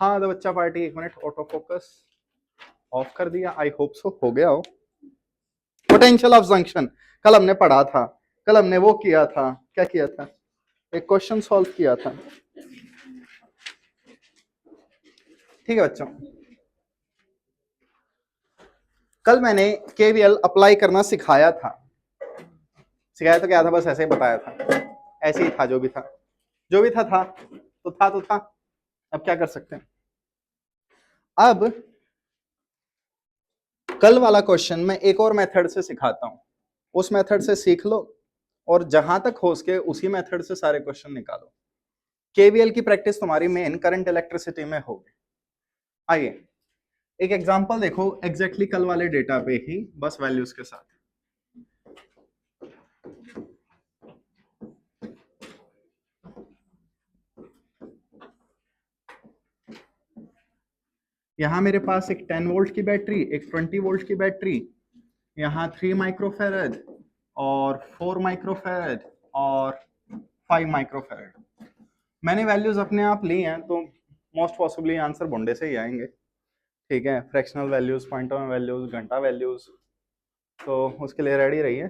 हाँ द बच्चा पार्टी, एक मिनट, ऑटो फोकस ऑफ कर दिया, आई होप सो हो गया हो। पोटेंशियल ऑफ जंक्शन कल हमने पढ़ा था, कल हमने वो किया था, क्या किया था, एक क्वेश्चन सॉल्व किया था। ठीक है बच्चों, कल मैंने केवीएल अप्लाई करना सिखाया था। सिखाया तो क्या था, बस ऐसे ही बताया था, ऐसे ही था, जो भी था, जो भी था तो था तो था, अब क्या कर सकते हैं। अब कल वाला क्वेश्चन मैं एक और मेथड से सिखाता हूं, उस मेथड से सीख लो और जहां तक हो सके उसी मेथड से सारे क्वेश्चन निकालो। केवीएल की प्रैक्टिस तुम्हारी मेन करंट इलेक्ट्रिसिटी में होगी। आइए एक एग्जांपल देखो, एग्जैक्टली कल वाले डेटा पे ही, बस वैल्यूज के साथ। यहां मेरे पास एक 10 वोल्ट की बैटरी, एक 20 वोल्ट की बैटरी, यहाँ 3 माइक्रोफेरेड और 4 माइक्रोफेरेड और 5 माइक्रोफेरेड। मैंने वैल्यूज अपने आप ली हैं, तो मोस्ट पॉसिबली आंसर बुंडे से ही आएंगे। ठीक है, fractional values, point of values, घंटा वैल्यूज, तो उसके लिए रेडी रहिए।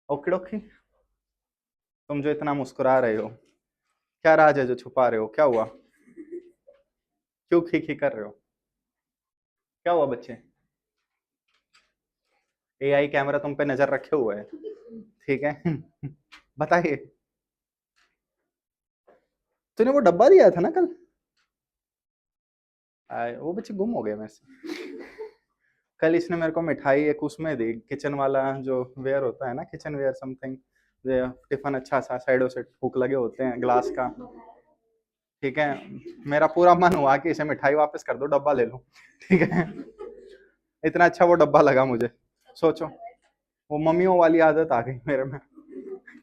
ओके डोकी, तुम जो इतना मुस्कुरा रहे हो, क्या राज है जो छुपा रहे हो, क्या हुआ, क्यों खी खी कर रहे हो, क्या हुआ बच्चे। एआई कैमरा तुम पे नजर रखे हुए है, ठीक है। बताइए, तूने वो डब्बा दिया था ना कल, वो बच्चे गुम हो गए मेरे से। कल इसने मेरे को मिठाई एक उसमें दी, किचन वाला जो वेयर होता है ना, किचन वेयर समथिंग, टिफन अच्छा सा, साइडों से हुक लगे होते हैं ग्लास का। ठीक है, मेरा पूरा मन हुआ कि इसे मिठाई वापस कर दो, डब्बा ले लूं। ठीक है, इतना अच्छा वो डब्बा लगा मुझे। सोचो, वो मम्मियों वाली आदत आ गई मेरे में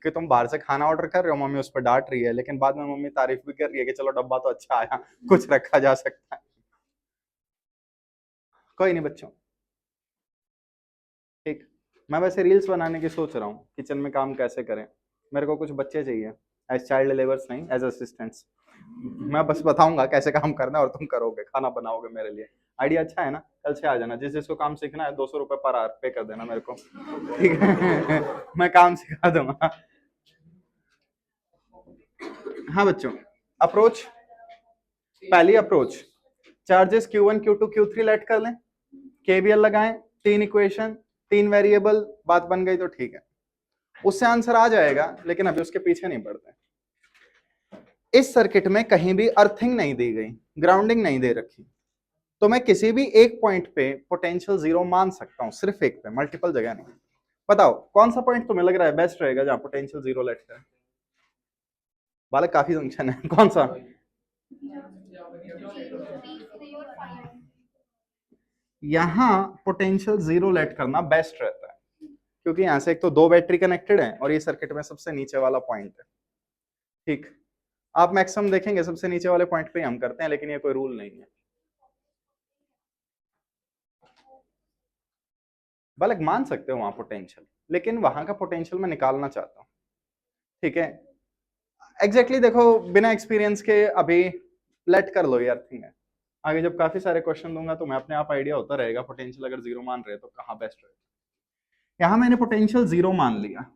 कि तुम बाहर से खाना ऑर्डर कर रहे हो, मम्मी उस पर डांट रही है, लेकिन बाद में मम्मी तारीफ भी कर रही है कि चलो डब्बा तो अच्छा आया, कुछ रखा जा सकता है। कोई नहीं बच्चों, ठीक, मैं वैसे रील्स बनाने की सोच रहा हूँ, किचन में काम कैसे करें। मेरे को कुछ बच्चे चाहिए, एज चाइल्ड लेबर्स नहीं, एज असिस्टेंट्स। मैं बस बताऊंगा कैसे काम करना है और तुम करोगे, खाना बनाओगे मेरे लिए। आइडिया अच्छा है ना, कल से आ जाना, जिस जिसको काम सीखना है 200 रुपये पर आवर पे कर देना मेरे को, ठीक है। मैं काम सिखा दूंगा। हाँ बच्चों, अप्रोच, पहली approach, charges Q1 Q2 Q3 late कर लें, केवीएल लगाएं, 3 इक्वेशन, 3 वेरिएबल, बात बन गई तो ठीक है, उससे आंसर आ जाएगा, लेकिन अभी उसके पीछे नहीं पड़ते। इस सर्किट में कहीं भी अर्थिंग नहीं दी गई, ग्राउंडिंग नहीं दे रखी, तो मैं किसी भी एक पॉइंट पे पोटेंशियल जीरो मान सकता हूं, सिर्फ एक पे, मल्टीपल जगह नहीं। बताओ कौन सा पॉइंट तुम्हें लग रहा है बेस्ट रहेगा जहां पोटेंशियल जीरो लेट करें। बालक काफी जंक्शन है, कौन सा। यहां पोटेंशियल जीरो लेट करना बेस्ट रहता है, क्योंकि यहां से एक तो दो बैटरी कनेक्टेड है और ये सर्किट में सबसे नीचे वाला पॉइंट है। ठीक, आप मैक्सिमम देखेंगे सबसे नीचे वाले पॉइंट पे ही हम करते हैं, लेकिन ये कोई रूल नहीं है। बालक मान सकते हो वहां पोटेंशियल, लेकिन वहां का पोटेंशियल मैं निकालना चाहता हूं। ठीक है, एग्जैक्टली देखो, बिना एक्सपीरियंस के अभी लेट कर लो यार, थिंग है, आगे जब काफी सारे क्वेश्चन दूंगा तो मैं अपने आप आइडिया होता रहेगा पोटेंशियल अगर जीरो मान रहे तो कहाँ बेस्ट रहेगा। यहाँ मैंने पोटेंशियल जीरो मान लिया,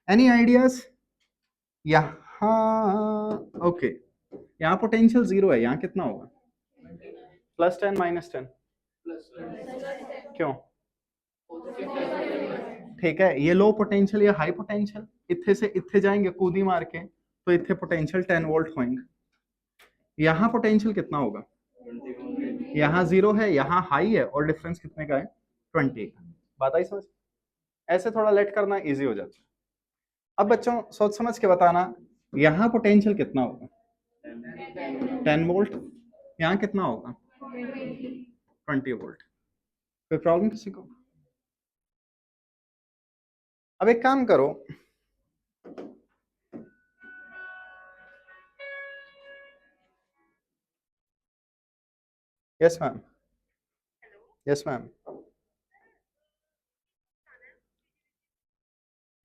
एनी आइडियाज। यहाँ ओके, यहाँ पोटेंशियल जीरो है, यहाँ कितना होगा, +10 -10, क्यों। ठीक है, ये लो पोटेंशियल, ये हाई पोटेंशियल, इत्थे से इत्थे जाएंगे कूदी मार के, तो इत्थे पोटेंशियल 10 वोल्ट होंगे। यहाँ पोटेंशियल कितना होगा, यहाँ जीरो है, यहाँ हाई है, और डिफरेंस कितने का है, 20 का। बात आई समझ, ऐसे थोड़ा लेट करना इजी हो जाता है। अब बच्चों सोच समझ के बताना, यहाँ पोटेंशियल कितना होगा, 10 वोल्ट, यहाँ कितना होगा, 20 वोल्ट। कोई प्रॉब्लम किसी को। अब एक काम करो, यस मैम, यस मैम,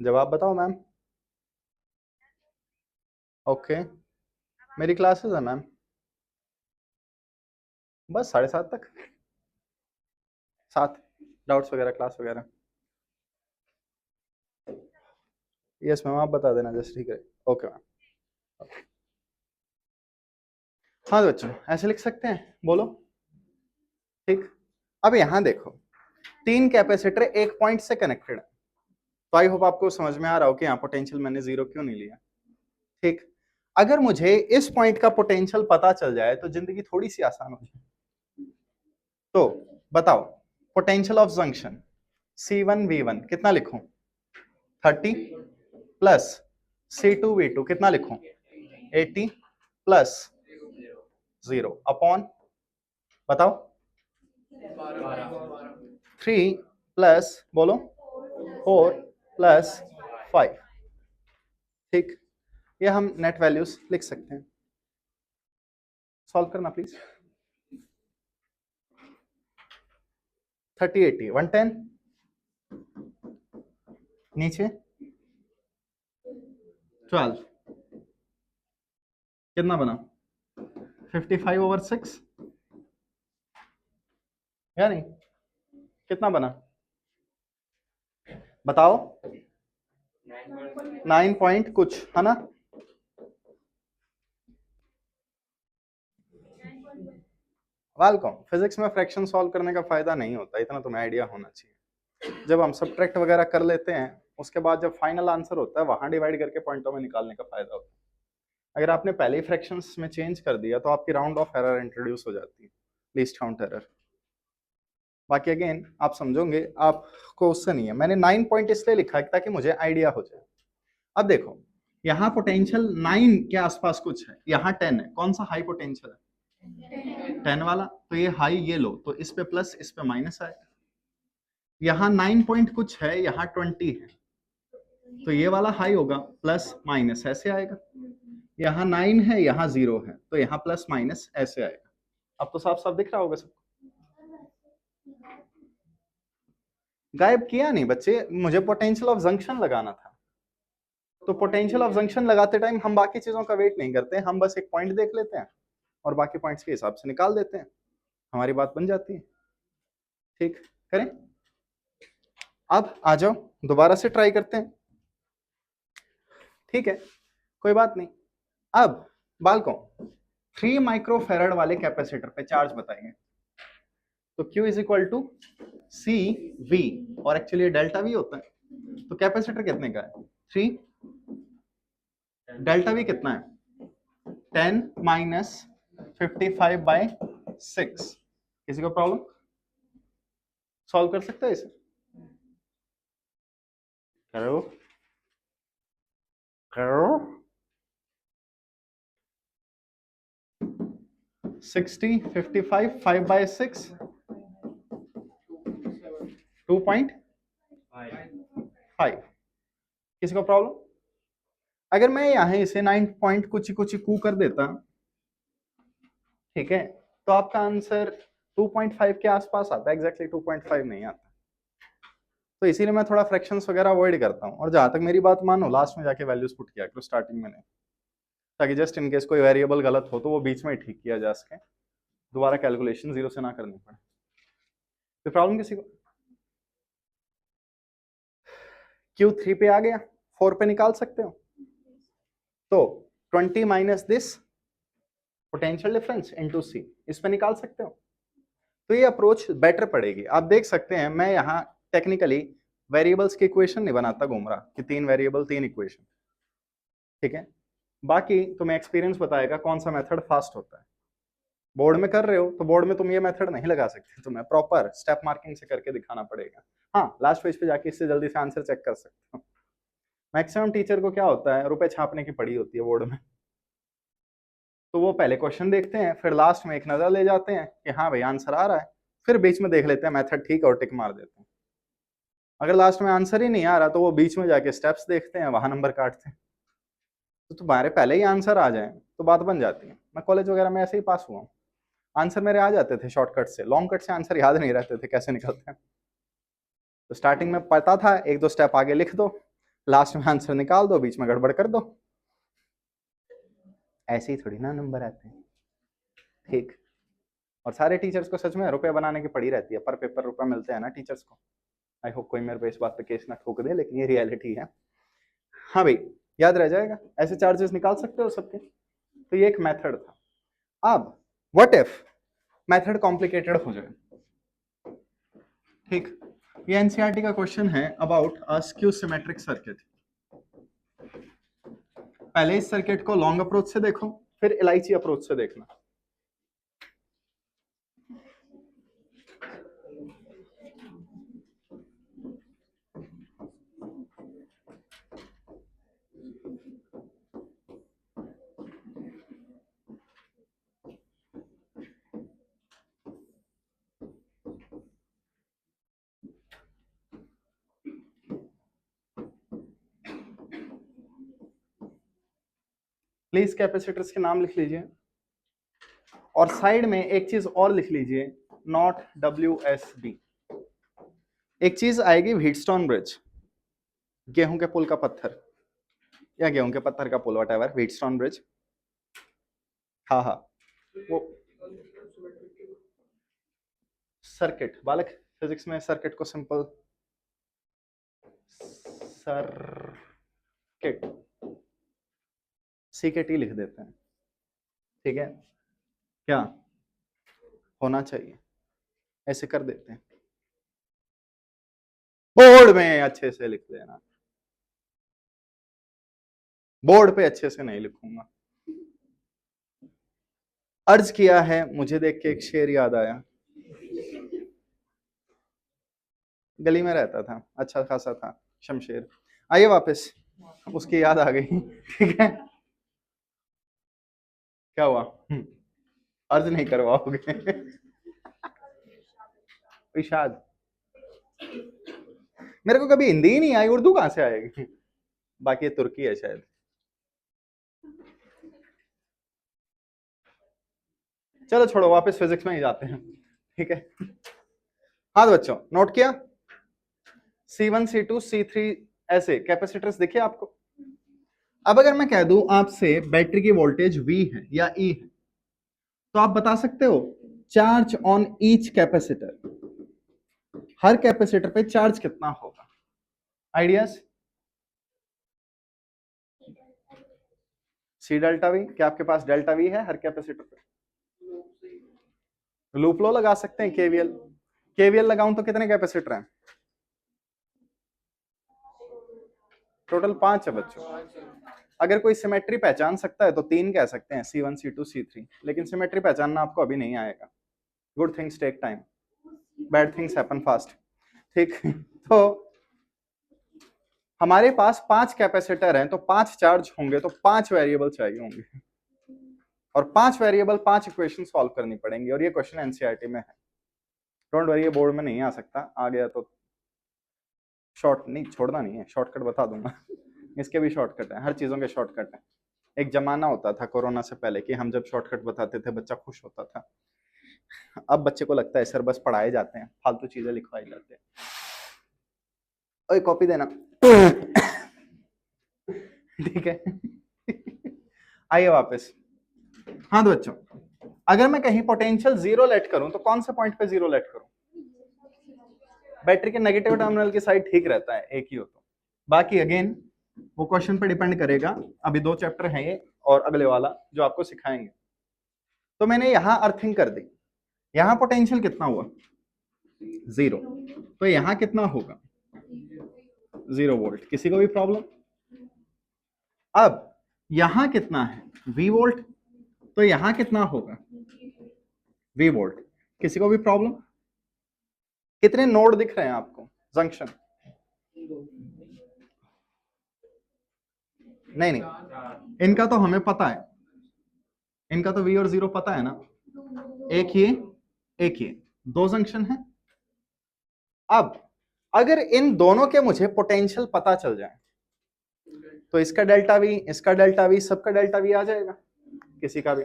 जवाब बताओ मैम। ओके, मेरी क्लासेस है मैम। बस 7:30 तक, 7 डाउट्स वगैरह क्लास वगैरह। यस मैम, आप बता देना जस्ट, ठीक है। Okay ma'am. हाँ तो बच्चों ऐसे लिख सकते हैं, बोलो। ठीक, अब यहां देखो 3 कैपेसिटर एक पॉइंट से कनेक्टेड है, तो आई होप आपको समझ में आ रहा हो कि यहाँ पोटेंशियल मैंने 0 क्यों नहीं लिया। ठीक, अगर मुझे इस पॉइंट का पोटेंशियल पता चल जाए तो जिंदगी थोड़ी सी आसान हो जाए। तो बताओ पोटेंशियल ऑफ जंक्शन C1V1 कितना लिखूं? 30 प्लस C2V2 कितना लिखूं? 80 प्लस 0 अपॉन, बताओ 3 प्लस, बोलो 4 प्लस 5। ठीक, ये हम नेट वैल्यूज लिख सकते हैं। सॉल्व करना प्लीज। 30 80 110, नीचे 12 कितना बना? 55/6 या नहीं? कितना बना बताओ? 9 पॉइंट कुछ है ना? वेलकम। फिजिक्स में फ्रैक्शन सॉल्व करने का फायदा नहीं होता, इतना तुम्हें आइडिया होना चाहिए। जब हम सब्ट्रैक्ट वगैरह कर लेते हैं उसके बाद जब फाइनल आंसर होता है वहां डिवाइड करके पॉइंटों में निकालने का फायदा होता है। अगर आपने पहले ही फ्रैक्शंस में चेंज कर दिया तो आपकी राउंड ऑफ एरर इंट्रोड्यूस हो जाती है, लीस्ट काउंट एरर। बाकी अगेन आप समझोगे, आपको उससे नहीं है। मैंने 9 पॉइंट इसलिए लिखा है ताकि मुझे आइडिया हो जाए। अब देखो यहाँ पोटेंशियल 9 के आसपास कुछ है, यहाँ 10 है, कौन सा हाई पोटेंशियल है? 10 वाला। तो ये हाई ये लो, तो इस पे प्लस इस पे माइनस आएगा। यहाँ 9 पॉइंट कुछ है, यहाँ 20 है, तो ये वाला हाई होगा, प्लस माइनस ऐसे आएगा। यहाँ 9 है, यहाँ 0 है, तो यहाँ प्लस माइनस ऐसे आएगा। अब तो साफ साफ दिख रहा होगा सबको। गायब किया नहीं बच्चे, मुझे पोटेंशियल ऑफ जंक्शन लगाना था। तो पोटेंशियल ऑफ जंक्शन लगाते टाइम हम बाकी चीजों का वेट नहीं करते, हम बस एक पॉइंट देख लेते हैं और बाकी पॉइंट्स के हिसाब से निकाल देते हैं, हमारी बात बन जाती है। ठीक, करें? अब आ जाओ दोबारा से ट्राई करते हैं। ठीक है, कोई बात नहीं। अब बालकों 3 माइक्रोफेराड वाले कैपेसिटर पे चार्ज बताइए। तो Q is equal to C V, और एक्चुअली डेल्टा वी होता है। तो कैपेसिटर कितने का है? 3। डेल्टा वी कितना है? 10 माइनस 55/6। किसी को प्रॉब्लम? सॉल्व कर सकते हैं इसे? करो करो। 60 55 5/6 2.5। किसी को प्रॉब्लम? अगर मैं यहाँ इसे 9 पॉइंट कुछ कुछ कू कर देता, ठीक है, तो आपका आंसर 2.5 के आसपास आता है, एग्जैक्टली 2.5 नहीं आता। तो इसीलिए मैं थोड़ा फ्रैक्शंस वगैरह अवॉइड करता हूँ, और जहां तक मेरी बात मानो लास्ट में जाके वैल्यूज पुट किया करो, स्टार्टिंग में नहीं, ताकि जस्ट इन केस कोई वेरिएबल गलत हो तो वो बीच में ही ठीक किया जा सके, दोबारा कैलकुलेशन जीरो से ना करनी पड़े। कोई प्रॉब्लम किसी को? Q3 पे आ गया, 4 पे निकाल सकते हो। तो 20 minus this potential difference into C, इस पे निकाल सकते हो। तो ये अप्रोच बेटर पड़ेगी। आप देख सकते हैं मैं यहाँ टेक्निकली वेरिएबल्स की इक्वेशन नहीं बनाता घूम रहा कि 3 वेरिएबल 3 इक्वेशन, ठीक है। बाकी तुम्हें एक्सपीरियंस बताएगा कौन सा मेथड फास्ट होता है। बोर्ड में कर रहे हो तो बोर्ड में तुम ये मेथड नहीं लगा सकते, तुम्हें प्रॉपर स्टेप मार्किंग से करके दिखाना पड़ेगा। हाँ, लास्ट पेज पे जाके इससे जल्दी से आंसर चेक कर सकते हो। मैक्सिमम टीचर को क्या होता है, रुपए छापने की पड़ी होती है बोर्ड में, तो वो पहले क्वेश्चन देखते हैं, फिर लास्ट में एक नजर ले जाते हैं कि हाँ भाई आंसर आ रहा है, फिर बीच में देख लेते हैं मेथड ठीक है और टिक मार देते हैं। अगर लास्ट में आंसर ही नहीं आ रहा तो वो बीच में जाके स्टेप्स देखते हैं, वहां नंबर काटते हैं। तो तुम्हारे पहले ही आंसर आ जाए तो बात बन जाती है। मैं कॉलेज वगैरह में ऐसे ही पास हुआ हूँ, आंसर मेरे आ जाते थे शॉर्टकट से, लॉन्ग कट से आंसर याद नहीं रहते थे कैसे निकलते हैं। तो स्टार्टिंग में पता था, एक दो स्टेप आगे लिख दो, लास्ट में आंसर निकाल दो, बीच में गड़बड़ कर दो। ऐसे ही थोड़ी ना नंबर आते हैं। ठीक, और सारे टीचर्स को सच में रुपए बनाने की पड़ी रहती है, पर पेपर रुपए मिलते हैं ना टीचर्स को। आई होप कोई मेरे पे इस बात पे केस ना ठोक दे, लेकिन ये रियलिटी है। हाँ भाई, याद रह जाएगा, ऐसे चार्जेस निकाल सकते हो सबके। तो ये एक मेथड था। अब व्हाट इफ मेथड कॉम्प्लिकेटेड हो जाए, ठीक, ये एनसीईआरटी का क्वेश्चन है about a skew symmetric circuit. पहले इस सर्किट को लॉन्ग अप्रोच से देखो, फिर इलायची अप्रोच से देखना। प्लीज कैपेसिटर्स के नाम लिख लीजिए, और साइड में एक चीज और लिख लीजिए, नॉट WSB। एक चीज आएगी व्हीटस्टोन ब्रिज, गेहूं के पुल का पत्थर, या गेहूं के पत्थर का पुल, वट एवर, व्हीटस्टोन ब्रिज। हाँ हाँ, वो सर्किट, बालक फिजिक्स में सर्किट को सिंपल सर्किट CKT लिख देते हैं, ठीक है, क्या होना चाहिए, ऐसे कर देते हैं। बोर्ड में अच्छे से लिख लेना, बोर्ड पे अच्छे से नहीं लिखूंगा। अर्ज किया है, मुझे देख के एक शेर याद आया, गली में रहता था, अच्छा खासा था, शमशेर। आइए वापस, उसकी याद आ गई, ठीक है। क्या हुआ? अर्ज नहीं करवाओगे? इरशाद, मेरे को कभी हिंदी ही नहीं आई, उर्दू कहां से आएगी? बाकी ये तुर्की है शायद। चलो छोड़ो, वापस फिजिक्स में ही जाते हैं, ठीक है। हाँ तो बच्चों, नोट किया, C1 C2 C3 ऐसे कैपेसिटर्स देखिए आपको। अब अगर मैं कह दूं आपसे बैटरी की वोल्टेज V है या E है, तो आप बता सकते हो charge on each capacitor, her capacitor पे चार्ज कितना होगा? आइडियाज? C डेल्टा V, क्या आपके पास डेल्टा V है हर कैपेसिटर पे? लूप लो लगा सकते हैं, केवीएल लगाऊं तो कितने कैपेसिटर हैं? टोटल 5 है बच्चों। अगर कोई सिमेट्री पहचान सकता है तो 3 कह सकते हैं, C1 C2 C3, लेकिन सिमेट्री पहचानना आपको अभी नहीं आएगा। Good things take time, bad things happen fast, ठीक। तो हमारे पास 5 कैपेसिटर हैं, तो 5 चार्ज होंगे, तो 5 वेरिएबल चाहिए होंगे, और 5 वेरिएबल 5 इक्वेशन सॉल्व करनी पड़ेंगी, और ये क्वेश्चन एनसीईआरटी में है। डोंट वरी, ये बोर्ड में नहीं आ सकता, आ गया तो शॉर्ट नहीं छोड़ना नहीं है, शॉर्टकट बता दूंगा। इसके भी शॉर्टकट है, हर चीजों के शॉर्टकट है। एक जमाना होता था कोरोना से पहले कि हम जब शॉर्टकट बताते थे बच्चा खुश होता था। अब बच्चे को लगता है सर बस पढ़ाए जाते हैं, फालतू चीजें लिखवाई जाते हैं। ओए कॉपी देना, ठीक है। आइए वापस। हाँ तो बच्चों, अगर मैं कहीं पोटेंशियल 0 लेट करूं तो कौन से पॉइंट पे 0 लेट करूं? बैटरी के नेगेटिव टर्मिनल की साइड ठीक रहता है, एक ही हो तो। बाकी अगेन वो क्वेश्चन पे डिपेंड करेगा, अभी 2 चैप्टर हैं ये और अगले वाला जो आपको सिखाएंगे। तो मैंने यहां अर्थिंग कर दी, यहां पोटेंशियल कितना हुआ? 0, तो यहां कितना होगा? 0 वोल्ट। किसी को भी प्रॉब्लम? अब यहां कितना है? V वोल्ट, तो यहां कितना होगा? V volt. किसी को भी प्रॉब्लम? कितने नोड दिख रहे हैं आपको? जंक्शन? नहीं नहीं, इनका तो हमें पता है, इनका तो V और 0 पता है ना, एक ये 2 जंक्शन है। अब अगर इन दोनों के मुझे पोटेंशियल पता चल जाए, तो इसका डेल्टा V, इसका डेल्टा V, सबका डेल्टा V आ जाएगा, किसी का भी।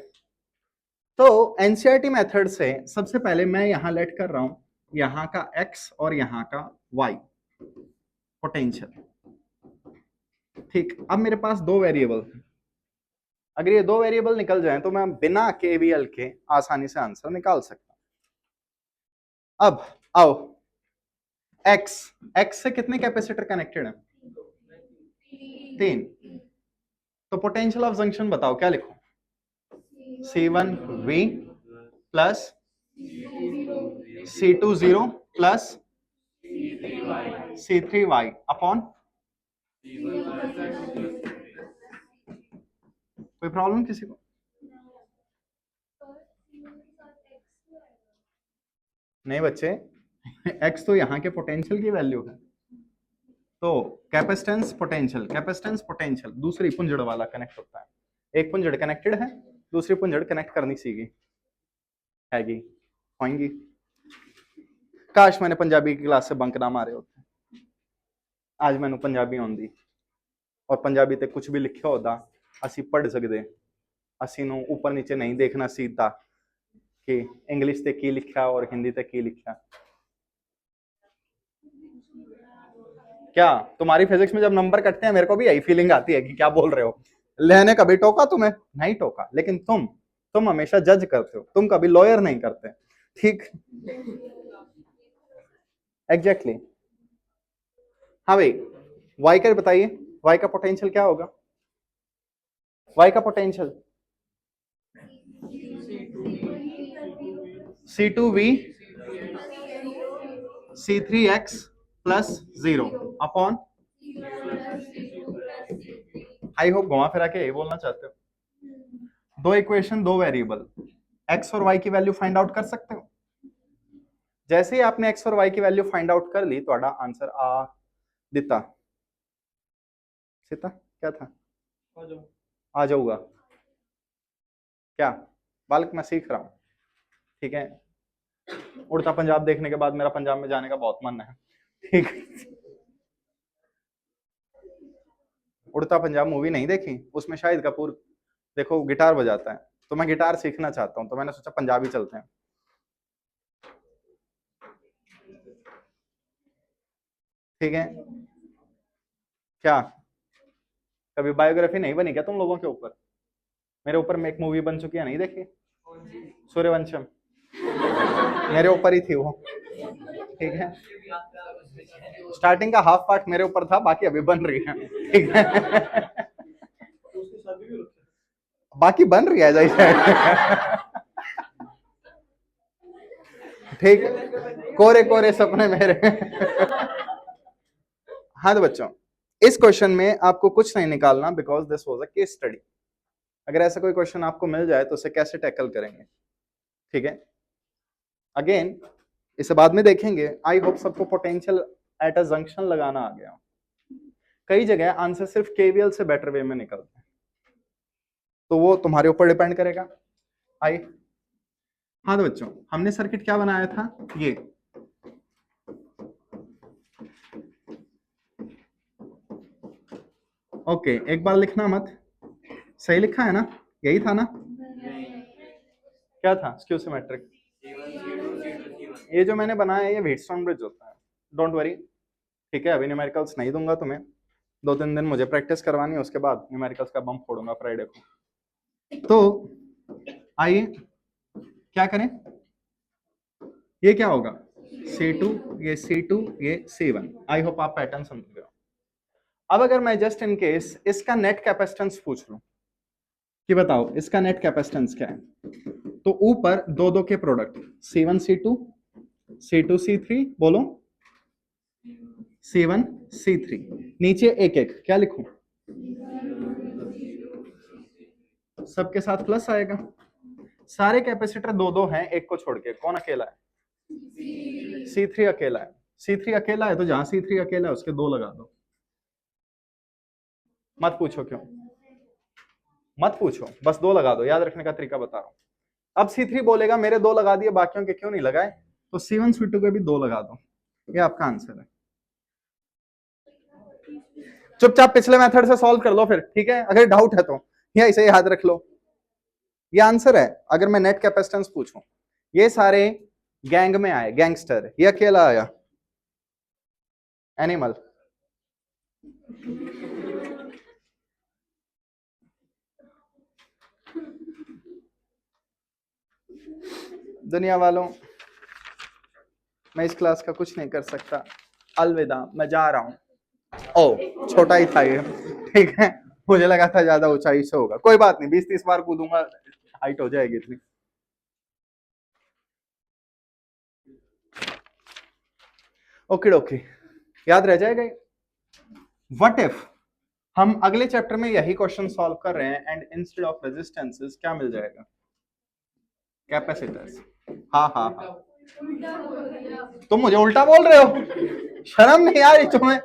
तो एनसीईआरटी मेथड से सबसे पहले मैं यहां लेट कर रहा हूं यहां का X और यहां का Y पोटेंशियल, ठीक। अब मेरे पास 2 वेरिएबल हैं, अगर ये दो वेरिएबल निकल जाएं तो मैं बिना केवीएल के आसानी से आंसर निकाल सकता हूं। अब आओ, एक्स, एक्स से कितने कैपेसिटर कनेक्टेड हैं? 3। तो पोटेंशियल ऑफ जंक्शन बताओ, क्या लिखो? C1V plus C20 plus C3Y upon, कोई प्रॉब्लम किसी को? नहीं बच्चे, एक्स तो यहाँ के पोटेंशियल की वैल्यू है। तो कैपेसिटेंस पोटेंशियल, कैपेसिटेंस पोटेंशियल दूसरी पुंजड़ वाला कनेक्ट होता है। एक पुंजड़ कनेक्टेड है, दूसरी पुंजड़ कनेक्ट करनी सीखी हैगी, होंगी। काश मैंने पंजाबी की क्लास से बंक ना मारे होते, आज मैंने पंजाबी आउंदी और पंजाबी ते कुछ भी लिखा होता असी पढ़ सकते, असी नू ऊपर नीचे नहीं देखना सीधा कि इंग्लिश ते की लिखा और हिंदी ते की लिखा। क्या तुम्हारी फिजिक्स में जब नंबर कटते हैं मेरे को भी यही फीलिंग आती है कि क्या बोल रहे हो? लेने कभी टोका तुम्हें? नहीं टोका, लेकिन तुम हमेशा जज करते हो, तुम कभी लॉयर नहीं करते, ठीक? एग्जैक्टली। हाँ भाई, वाई का बताइए, वाई का पोटेंशियल क्या होगा? वाई का potential C2V C3X plus 0 upon, I hope घुमा फिरा के यही बोलना चाहते हो। दो इक्वेशन, दो वेरिएबल, एक्स और वाई की वैल्यू फाइंड आउट कर सकते हो। जैसे ही आपने एक्स और वाई की वैल्यू फाइंड आउट कर ली, तो आंसर आ दिता सीता क्या था? आ जाऊंगा क्या? बालक मैं सीख रहा हूं, ठीक है? उड़ता पंजाब देखने के बाद मेरा पंजाब में जाने का बहुत मन है, ठीक? उड़ता पंजाब मूवी नहीं देखी? उसमें शाहिद कपूर देखो गिटार बजाता है, तो मैं गिटार सीखना चाहता हूं, तो मैंने सोचा पंजाबी चलते हैं। ठीक है क्या? कभी बायोग्राफी नहीं बनी क्या तुम लोगों के ऊपर? मेरे ऊपर में एक मूवी बन चुकी है, नहीं देखी? सूर्यवंशम, मेरे ऊपर ही थी वो, ठीक है? स्टार्टिंग का हाफ पार्ट मेरे ऊपर था, बाकी अभी बन रही है, ठीक है? बाकी बन रही है जैसे, ठीक? कोरे कोरे सपने मेरे। हाँ तो बच्चों, इस क्वेश्चन में आपको कुछ नहीं निकालना, because this was a case study. अगर ऐसा कोई क्वेश्चन आपको मिल जाए तो उसे कैसे टैकल करेंगे, ठीक है? अगेन इसे बाद में देखेंगे। आई होप सबको पोटेंशियल एट अ जंक्शन लगाना आ गया। कई जगह आंसर सिर्फ केवीएल से बेटर वे में निकलते हैं, तो वो तुम्हारे ऊपर डिपेंड करेगा। आई, हाँ तो बच्चों, हमने सर्किट क्या बनाया था? ये ओके, एक बार लिखना मत, सही लिखा है ना? यही था ना? क्या था? Skew symmetric. ये जो मैंने बनाया है ये व्हीटस्टोन ब्रिज होता है, डोंट वरी, ठीक है? अभी न्यूमेरिकल्स नहीं दूंगा तुम्हें, 2-3 दिन मुझे प्रैक्टिस करवानी है, उसके बाद न्यूमेरिकल्स का बम फोड़ूंगा फ्राइडे को। तो आइए क्या करें, ये क्या होगा? C2, ये C2, ये C1। आई होप आप पैटर्न समझ गए हो। अब अगर मैं जस्ट इन केस इसका नेट कैपेसिटेंस पूछ लूं कि बताओ इसका नेट कैपेसिटेंस क्या है, तो ऊपर दो दो के product C1 C2 C2 C3, बोलो C1 C3, नीचे एक एक क्या लिखूं? सबके साथ प्लस आएगा। सारे कैपेसिटर दो दो हैं, एक को छोड़ के, कौन अकेला है? C3 अकेला है। C3 अकेला है तो जहां C3 अकेला है उसके दो लगा दो। मत पूछो क्यों, मत पूछो, बस दो लगा दो, याद रखने का तरीका बता रहा हूं। अब C3 बोलेगा मेरे दो लगा दिए, बाकियों के क्यों नहीं लगाए? तो C1 C2 के भी दो लगा दो, ये आपका आंसर है। चुपचाप पिछले मेथड से सॉल्व कर लो फिर, ठीक है? अगर डाउट है तो या इसे याद रख लो, ये आंसर है। अगर मैं नेट कैपेसिटेंस पूछूं, ये सारे गैंग में आए, गैंगस्टर, ये अकेला आया एनिमल। दुनिया वालों, मैं इस क्लास का कुछ नहीं कर सकता, अलविदा, मैं जा रहा हूँ। ओ, छोटा ही था ये, ठीक है, मुझे लगा था ज्यादा ऊंचाई से होगा, कोई बात नहीं, 20-30 बार कूदूंगा, हाइट हो जाएगी इतनी। ओके ओके, याद रह जाएगा। व्हाट इफ हम अगले चैप्टर में यही क्वेश्चन सॉल्व कर रहे हैं एंड इंस्टेड ऑफ रेजिस्टेंसेस क्या मिल जाएगा? कैपेसिटर्स। हाँ हाँ हाँ, तुम मुझे उल्टा बोल रहे हो, शर्म नहीं आ रही तुम्हें?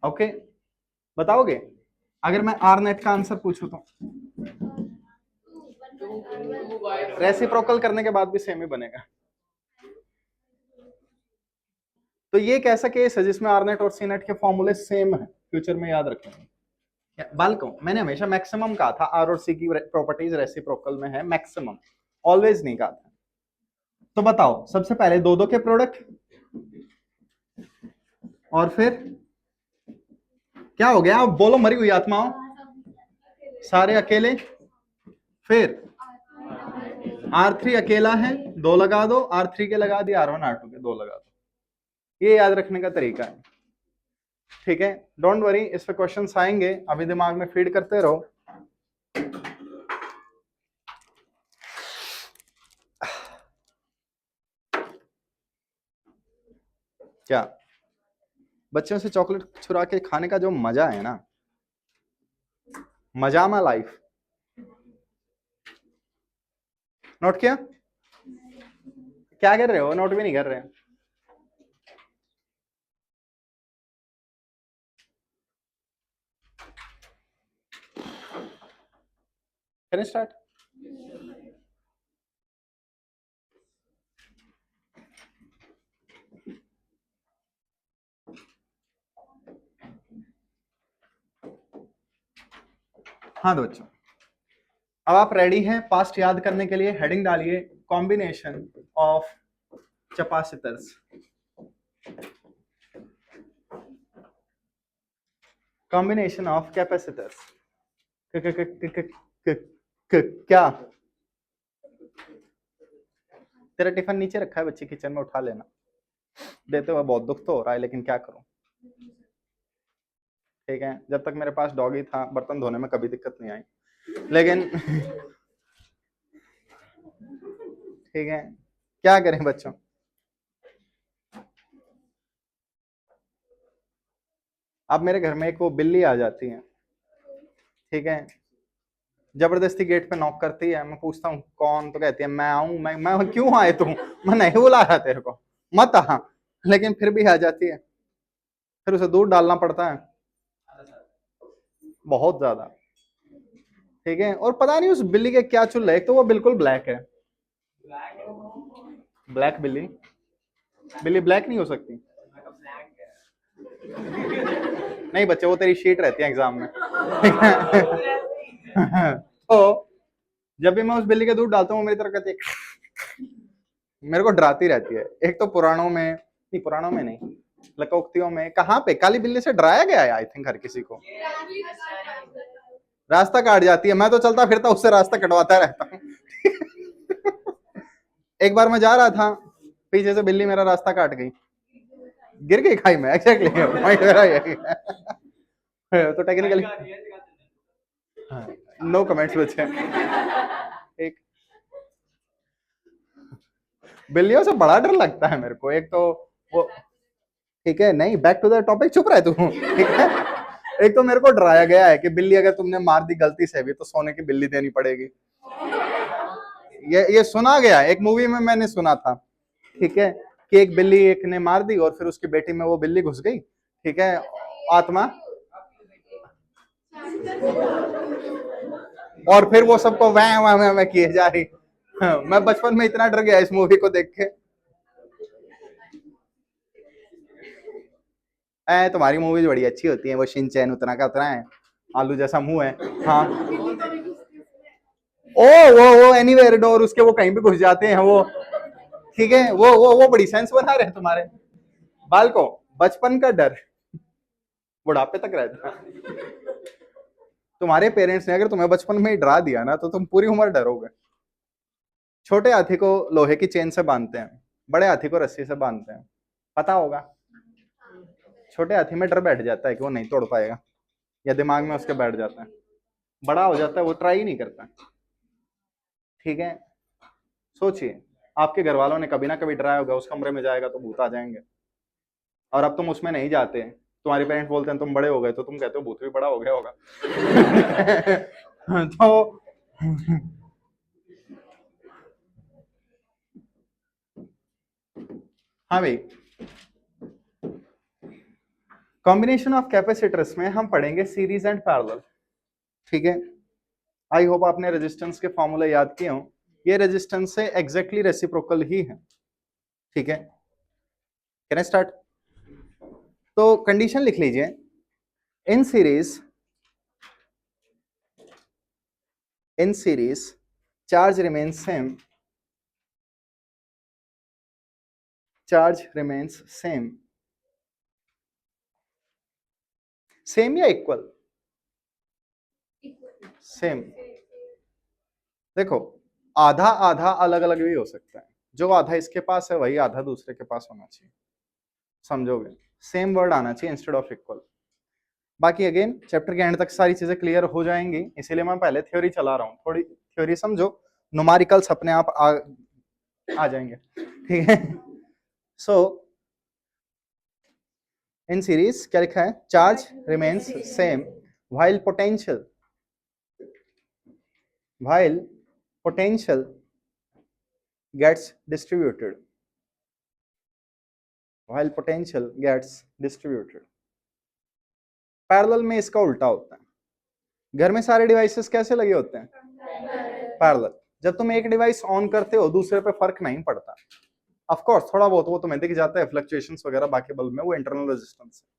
ओके, बताओगे? अगर मैं आर नेट का आंसर पूछूं तो रेसिप्रोकल करने के बाद भी सेम ही बनेगा। तो ये एक ऐसा केस है जिसमें आर नेट और सी नेट के फॉर्मूले सेम है, फ्यूचर में याद रखेंगे। बालकों, मैंने हमेशा मैक्सिमम कहा था, आर और सी की प्रॉपर्टीज रेसिप्रोकल में है, मैक्सिमम, ऑलवेज नहीं कहा था। तो बताओ, सबसे पहले दो दो के प्रोडक्ट, और फिर क्या हो गया? बोलो, मरी हुई आत्माओं, सारे अकेले, फिर R3 अकेला है, दो लगा दो, R3 के लगा दिए, R1 R2 के दो लगा दो। ये याद रखने का तरीका है, ठीक है? डोंट वरी, इस पे क्वेश्चंस आएंगे, अभी दिमाग में फीड करते रहो। क्या बच्चों से चॉकलेट चुरा के खाने का जो मजा है ना, मजा में लाइफ। नोट किया? क्या कर रहे हो? नोट भी नहीं कर रहे? Can start? हाँ तो बच्चों, अब आप रेडी हैं पास्ट याद करने के लिए? हेडिंग डालिए, combination of capacitors. Combination of capacitors. क्या तेरा टिफिन नीचे रखा है बच्चे, किचन में उठा लेना। देते हुए बहुत दुख तो हो रहा है, लेकिन क्या करूं, ठीक है? जब तक मेरे पास डॉगी था, बर्तन धोने में कभी दिक्कत नहीं आई, लेकिन ठीक है, क्या करें बच्चों? अब मेरे घर में एक वो बिल्ली आ जाती है, ठीक है, जबरदस्ती गेट पे नॉक करती है, मैं पूछता हूँ कौन, तो कहती है मैं आऊं। मैं क्यों आए तुम? मैं नहीं बुलाया तेरे को, मत आ। लेकिन फिर भी आ जाती है, फिर उसे दूध डालना पड़ता है, बहुत ज्यादा, ठीक है? और पता नहीं उस बिल्ली के क्या चुल रहा है, एक तो वो बिल्कुल ब्लैक है, ब्लैक बिल्ली, बिल्ली ब्लैक नहीं हो सकती। नहीं बच्चे, वो तेरी शीट रहती है एग्जाम में, ठीक है? तो जब भी मैं उस बिल्ली का दूध डालता हूँ, मेरी तरफ कहती है, मेरे को डराती रहती है। एक तो पुराणों में नहीं, लकोक्तियों में, कहाँ पे काली बिल्ली से डराया गया है आई थिंक हर किसी को। रास्ता काट जाती है, मैं तो चलता फिरता उससे रास्ता कटवाता रहता हूँ। एक बार मैं जा रहा था, पीछे से बिल्ली मेरा रास्ता काट गई, गिर गई खाई में, एग्जैक्टली पॉइंट मेरा यही है। तो टेक्निकली नो कमेंट्स बच्चे। एक बिल्लियों से बड़ा डर लगता है मेरे को, एक तो वो, ठीक है, नहीं बैक टू द टॉपिक, चुप रहे तू, ठीक है? एक तो मेरे को डराया गया है कि बिल्ली अगर तुमने मार दी गलती से भी तो सोने की बिल्ली देनी पड़ेगी। ये सुना गया, एक मूवी में मैंने सुना था, ठीक है, कि एक बिल्ली एक ने मार दी और फिर उसकी बेटी में वो बिल्ली घुस गई, ठीक है, आत्मा, और फिर वो सबको वह वह वह किए जा रही। मैं बचपन में इतना डर गया इस मूवी को देख के। तुम्हारी मूवीज बड़ी अच्छी होती है, वो शिनचैन उतना का उतना है, आलू जैसा मुंह है। हाँ, ओ वो एनीवेयर डोर, उसके वो कहीं भी घुस जाते हैं वो, ठीक है, वो बड़ी सेंस बना रहे हैं तुम्हारे बाल को। बचपन का डर बुढ़ापे तक रहता है। तुम्हारे पेरेंट्स ने अगर तुम्हें बचपन में ही डरा दिया ना तो तुम पूरी उम्र डरोगे। छोटे हाथी को लोहे की चेन से बांधते हैं, बड़े हाथी को रस्सी से बांधते हैं, पता होगा। छोटे हाथी में डर बैठ जाता है कि वो नहीं तोड़ पाएगा, या दिमाग में उसके बैठ जाता है। बड़ा हो जाता है वो ट्राई नहीं करता। ठीक है, सोचिए आपके घर वालों ने कभी ना कभी डराया होगा, उस कमरे में जाएगा तो भूत आ जाएंगे, और अब तुम उसमें नहीं जाते। तुम्हारे पेरेंट्स बोलते हैं तुम बड़े हो गए, तो तुम कहते हो भूत भी बड़ा हो गया होगा। तो हाँ भाई, कॉम्बिनेशन ऑफ कैपेसिटर्स में हम पढ़ेंगे सीरीज एंड पैरेलल। ठीक है, आई होप आपने रेजिस्टेंस के फॉर्मूले याद किए हो। ये रेजिस्टेंस से एग्जैक्टली रेसिप्रोकल ही है। ठीक है, कैन आई स्टार्ट? तो कंडीशन लिख लीजिए, in series charge remains same, charge remains same, same या इक्वल? सेम। देखो, आधा आधा अलग अलग भी हो सकता है, जो आधा इसके पास है वही आधा दूसरे के पास होना चाहिए, समझोगे? सेम वर्ड आना चाहिए इंस्टेड ऑफ इक्वल। बाकी अगेन चैप्टर के एंड तक सारी चीजें क्लियर हो जाएंगी, इसीलिए मैं पहले थ्योरी चला रहा हूँ। थोड़ी थ्योरी समझो, न्यूमेरिकल्स अपने आप आ जाएंगे। ठीक है, सो इन सीरीज क्या लिखा है? Charge remains same while potential gets distributed, while potential gets distributed। Parallel में इसका उल्टा होता है। घर में सारे डिवाइसेस कैसे लगे होते हैं? पैरेलल। जब तुम एक डिवाइस ऑन करते हो दूसरे पे फर्क नहीं पड़ता। ऑफ कोर्स थोड़ा बहुत वो तुम्हें दिख जाता है, फ्लक्चुएशंस वगैरह बाकी बल्ब में, वो इंटरनल रेजिस्टेंस है।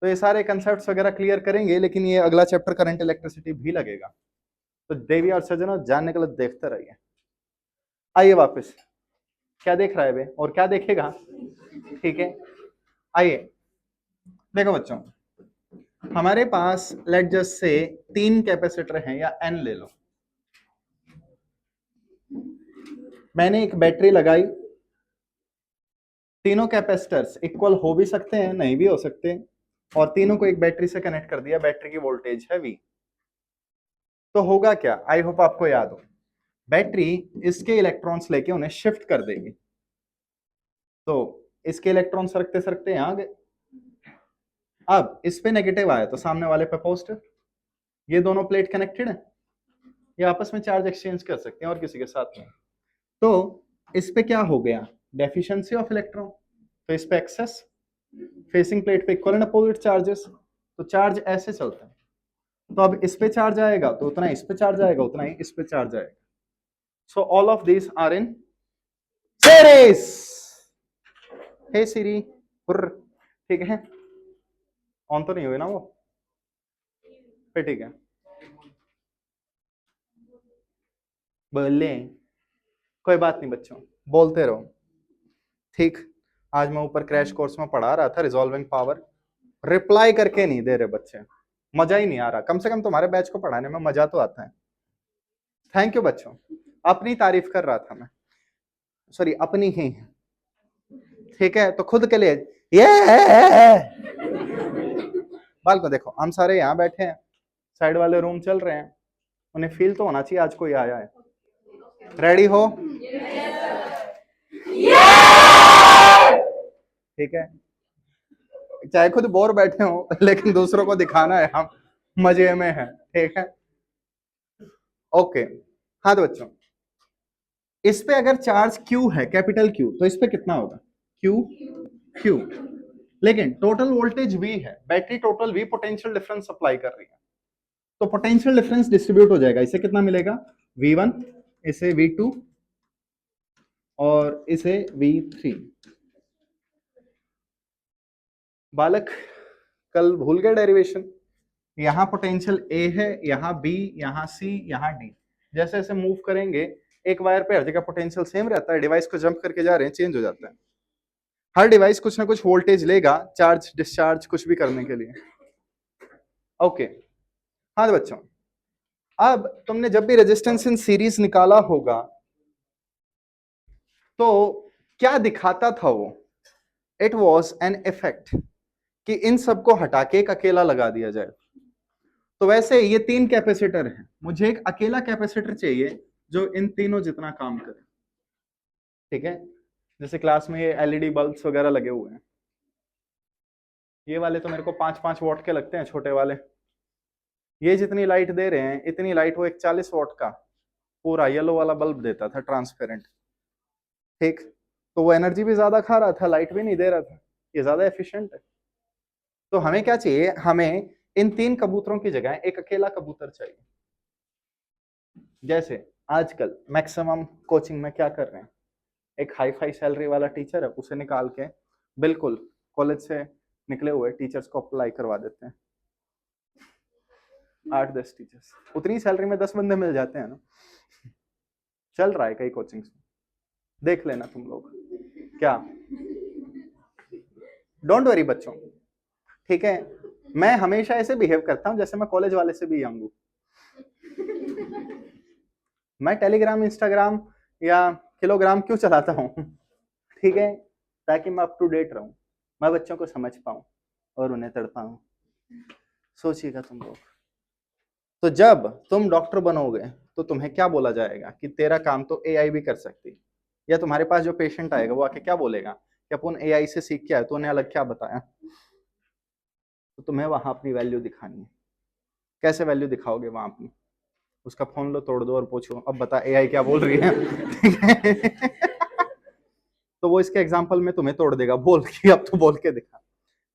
तो ये सारे कंसेप्ट्स वगैरह क्लियर करेंगे, लेकिन ये अगला चैप्टर करंट इलेक्ट्रिसिटी भी लगेगा। तो देवी और सज्जनों, जानने के लिए देखते रहिए। आइए वापस, क्या देख रहा है बे और क्या देखेगा? ठीक है, आइए देखो बच्चों, हमारे पास लेट जस्ट से 3 कैपेसिटर हैं, या n ले लो। मैंने एक बैटरी लगाई, तीनों कैपेसिटर्स इक्वल हो भी सकते हैं, नहीं भी हो सकते, और तीनों को एक बैटरी से कनेक्ट कर दिया। बैटरी की वोल्टेज है V। तो होगा क्या? आई होप आपको याद हो, बैटरी इसके इलेक्ट्रॉन्स लेके उन्हें शिफ्ट कर देगी। तो इसके इलेक्ट्रॉन सरकते सरकते यहां गए, अब इस पे नेगेटिव आया तो सामने वाले पे पॉजिटिव। ये दोनों प्लेट कनेक्टेड है, ये आपस में चार्ज एक्सचेंज कर सकते हैं और किसी के साथ में। तो इस पे क्या हो गया? Deficiency of electron. तो इस पे एक्सेस, फेसिंग प्लेट पे इक्वल एंड अपोजिट चार्जेस, तो चार्ज ऐसे चलता है। तो अब इस पे चार्ज आएगा तो उतना इस पे चार्ज आएगा, उतना ही इस पे चार्ज आएगा। So all of this are in series. Hey Siri, ठीक है, ऑन तो नहीं हुई ना वो? फिर ठीक है, बोले कोई बात नहीं बच्चों, बोलते रहो। ठीक, आज मैं ऊपर क्रैश कोर्स में पढ़ा रहा था रिजॉल्विंग पावर, रिप्लाई करके नहीं दे रहे बच्चे, मजा ही नहीं आ रहा। कम से कम तुम्हारे बैच को पढ़ाने में मजा तो आता है। थैंक यू बच्चों, अपनी तारीफ कर रहा था मैं, सॉरी अपनी ही। ठीक है, तो खुद के लिए ये बाल को देखो, हम सारे यहाँ बैठे हैं, साइड वाले रूम चल रहे हैं, उन्हें फील तो होना चाहिए आज कोई आया है। रेडी हो? ठीक है, चाहे खुद बोर बैठे हो लेकिन दूसरों को दिखाना है हम मजे में है। ठीक है, ओके। हाँ तो बच्चों, इस पे अगर चार्ज Q है, कैपिटल Q, तो इस पे कितना होगा? Q। लेकिन टोटल वोल्टेज V है, battery total V potential difference supply कर रही है, तो पोटेंशियल डिफरेंस डिस्ट्रीब्यूट हो जाएगा। इसे कितना मिलेगा? V1, इसे V2 और इसे V3। बालक कल भूल गए डेरिवेशन? यहाँ पोटेंशियल A है, यहाँ B, यहाँ C, यहाँ D। जैसे जैसे मूव करेंगे एक वायर पे हर जगह पोटेंशियल सेम रहता है, डिवाइस को जंप करके जा रहे हैं चेंज हो जाता है। हर डिवाइस कुछ ना कुछ वोल्टेज लेगा चार्ज डिस्चार्ज कुछ भी करने के लिए। ओके, हाँ बच्चों, अब तुमने जब भी रेजिस्टेंस इन सीरीज निकाला होगा तो क्या दिखाता था वो? इट वॉज एन इफेक्ट कि इन सबको हटा के एक अकेला लगा दिया जाए। तो वैसे ये 3 कैपेसिटर हैं, मुझे एक अकेला कैपेसिटर चाहिए जो इन तीनों जितना काम करे। ठीक है, जैसे क्लास में ये एलईडी बल्ब्स वगैरह लगे हुए हैं, ये वाले तो मेरे को 5-5 वॉट के लगते हैं, छोटे वाले। ये जितनी लाइट दे रहे हैं इतनी लाइट वो एक 40 वॉट का पूरा येलो वाला बल्ब देता था, ट्रांसपेरेंट। ठीक, तो वो एनर्जी भी ज्यादा खा रहा था, लाइट भी नहीं दे रहा था, ये ज्यादा एफिशिएंट है। तो हमें क्या चाहिए? हमें इन 3 कबूतरों की जगह एक अकेला कबूतर चाहिए। जैसे आजकल मैक्सिमम कोचिंग में क्या कर रहे हैं, एक हाई फाई सैलरी वाला टीचर है, उसे निकाल के बिल्कुल कॉलेज से निकले हुए टीचर्स को अप्लाई करवा देते हैं। 8-10 टीचर्स, उतनी सैलरी में 10 बंदे मिल जाते हैं ना। चल रहा है कई कोचिंग में, देख लेना तुम लोग। क्या? डोंट वरी बच्चों, ठीक है, मैं हमेशा ऐसे बिहेव करता हूं जैसे मैं कॉलेज वाले से भी यंग हूं। मैं टेलीग्राम, इंस्टाग्राम या किलोग्राम क्यों चलाता हूं? ठीक है, ताकि मैं अप टू डेट रहूं, मैं बच्चों को समझ पाऊं और उन्हें तड़पाऊं। सोचिएगा तुम लोग, तो जब तुम डॉक्टर बनोगे तो तुम्हें क्या बोला जाएगा कि तेरा काम तो एआई भी कर सकती है? या तुम्हारे पास जो पेशेंट आएगा वो आके क्या बोलेगा कि अपन एआई से सीख के आए, तो उन्हें अलग क्या बताया? तो तुम्हें वहां अपनी वैल्यू दिखानी है। कैसे वैल्यू दिखाओगे वहां अपनी? उसका फोन लो, तोड़ दो और पूछो अब बता एआई क्या बोल रही है। ठीक है? तो वो इसके एग्जांपल में तुम्हें तोड़ देगा, बोल कि अब तो बोल के दिखा।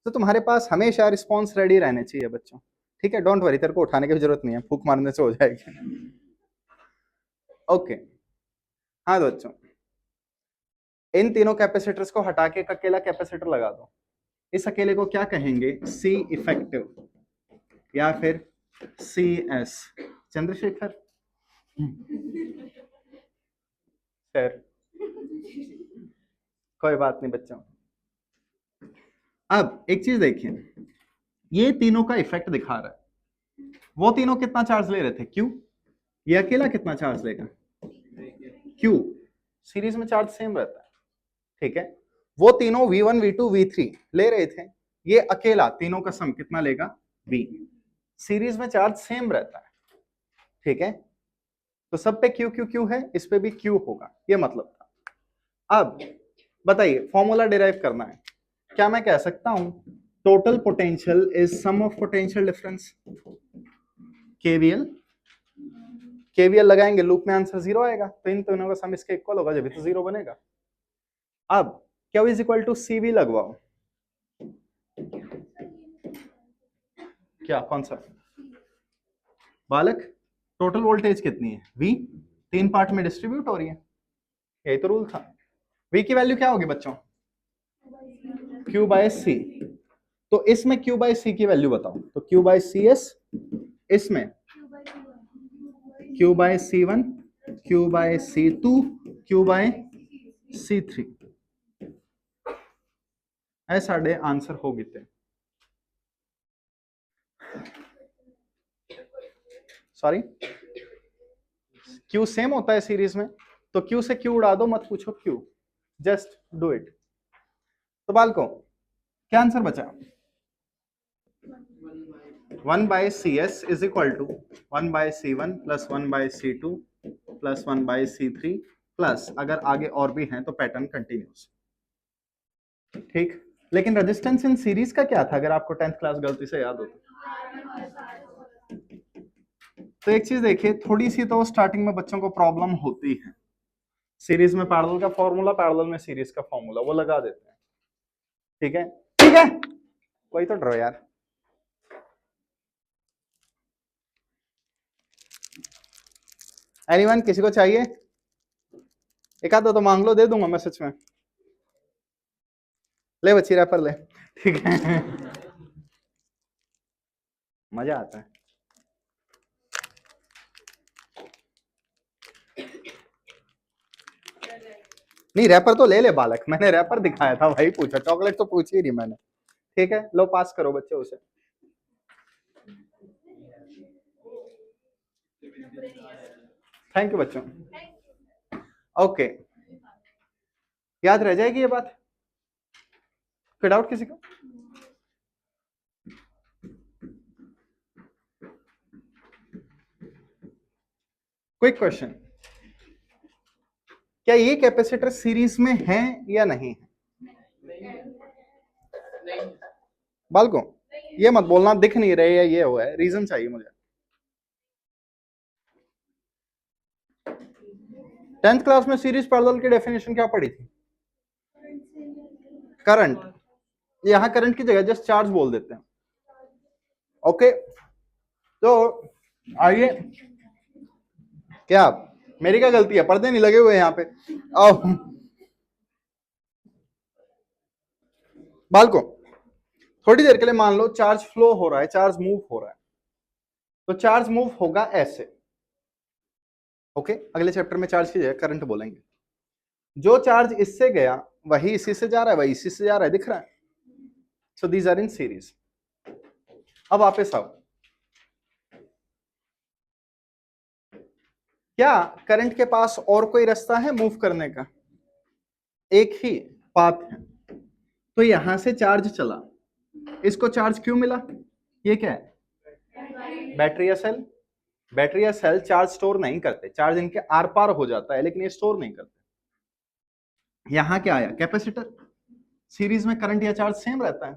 तो तुम्हारे पास हमेशा रिस्पॉन्स रेडी रहने चाहिए बच्चों। ठीक है, डोंट वरी, तेरे को उठाने की जरूरत नहीं है, फूक मारने से हो जाएगी। ओके, हाँ बच्चों, इन तीनों कैपेसिटर्स को हटा के एक अकेला कैपेसिटर लगा दो। इस अकेले को क्या कहेंगे? सी इफेक्टिव या फिर सी एस। चंद्रशेखर सर, कोई बात नहीं बच्चों। अब एक चीज देखिए, ये तीनों का इफेक्ट दिखा रहा है। वो तीनों कितना चार्ज ले रहे थे? क्यू। ये अकेला कितना चार्ज लेगा? क्यू। सीरीज में चार्ज सेम रहता है। ठीक है, वो तीनों V1 V2 V3 ले रहे थे, ये अकेला तीनों का सम कितना लेगा? V। सीरीज में चार्ज सेम रहता है। ठीक है, तो सब पे क्यू क्यू क्यू है, इस पे भी क्यू होगा, ये मतलब था। अब बताइए, फॉर्मूला डिराइव करना है। क्या मैं कह सकता हूं total potential is sum of potential difference? KVL, KVL लगाएंगे, लूप में आंसर 0 आएगा, तो इन दोनों का सम इसके इक्वल होगा, जब तो 0 बनेगा। अब क्या इज इक्वल टू सीवी लगवाओ। क्या? कौन सा बालक? टोटल वोल्टेज कितनी है? V। 3 पार्ट में डिस्ट्रीब्यूट हो रही है, यही तो रूल था। V की वैल्यू क्या होगी बच्चों? Q by C। तो इसमें Q बाय C की वैल्यू बताओ। तो Q बाय सी एस, इसमें Q by C1, Q by C2, Q by C3। ऐसा डे आंसर हो गए। सॉरी, Q सेम होता है सीरीज में, तो Q से Q उड़ा दो, मत पूछो Q, जस्ट डू इट। तो बालकों क्या आंसर बचा? 1 by C S is equal to 1 by C1 plus 1 by C2 plus 1 by C3 plus, अगर आगे और भी हैं तो पैटर्न कंटिन्यूस। ठीक, लेकिन रेजिस्टेंस इन सीरीज का क्या था, अगर आपको 10th क्लास गलती से याद हो तो एक चीज देखिए, थोड़ी सी तो स्टार्टिंग में बच्चों को प्रॉब्लम होती है। सीरीज में पैरेलल का फॉर्मूला, पैरेलल में सीरीज का फॉर्मूला, वो लगा देते हैं। ठीक है, ठीक है, वही तो ड्रॉ यार। एनीवन, किसी को चाहिए? एक आधा तो मांग लो, दे दूंगा मैं सच में। ले बच्ची रैपर ले। ठीक है, मजा आता है। नहीं रैपर तो ले ले बालक, मैंने रैपर दिखाया था, भाई पूछा, चॉकलेट तो पूछी ही नहीं मैंने। ठीक है, लो पास करो बच्चे उसे। थैंक यू बच्चों। ओके, याद रह जाएगी ये बात? कोई डाउट किसी को? क्विक क्वेश्चन, क्या ये कैपेसिटर सीरीज में है या नहीं है? बालको ये मत बोलना दिख नहीं रहे या ये हुआ है, रीजन चाहिए मुझे। 10th क्लास में सीरीज पैरेलल की डेफिनेशन क्या पढ़ी थी? करंट। यहां करंट की जगह जस्ट चार्ज बोल देते हैं। ओके, तो आइए, क्या मेरी क्या गलती है? पर्दे नहीं लगे हुए यहाँ पे। आओ बालको, थोड़ी देर के लिए मान लो चार्ज फ्लो हो रहा है, चार्ज मूव हो रहा है, तो चार्ज मूव होगा ऐसे। ओके, अगले चैप्टर में चार्ज की जगह करंट बोलेंगे। जो चार्ज इससे गया वही इसी से जा रहा है, वही इसी से जा रहा है, दिख रहा है। So these are in series. अब वापस आओ, क्या करंट के पास और कोई रास्ता है मूव करने का? एक ही पाथ है। तो यहां से चार्ज चला, इसको चार्ज क्यों मिला? ये क्या है? बैटरी या सेल? बैटरी या सेल चार्ज स्टोर नहीं करते, चार्ज इनके आर पार हो जाता है, लेकिन ये स्टोर नहीं करते। यहां क्या आया? कैपेसिटर। सीरीज में करंट या चार्ज सेम रहता है,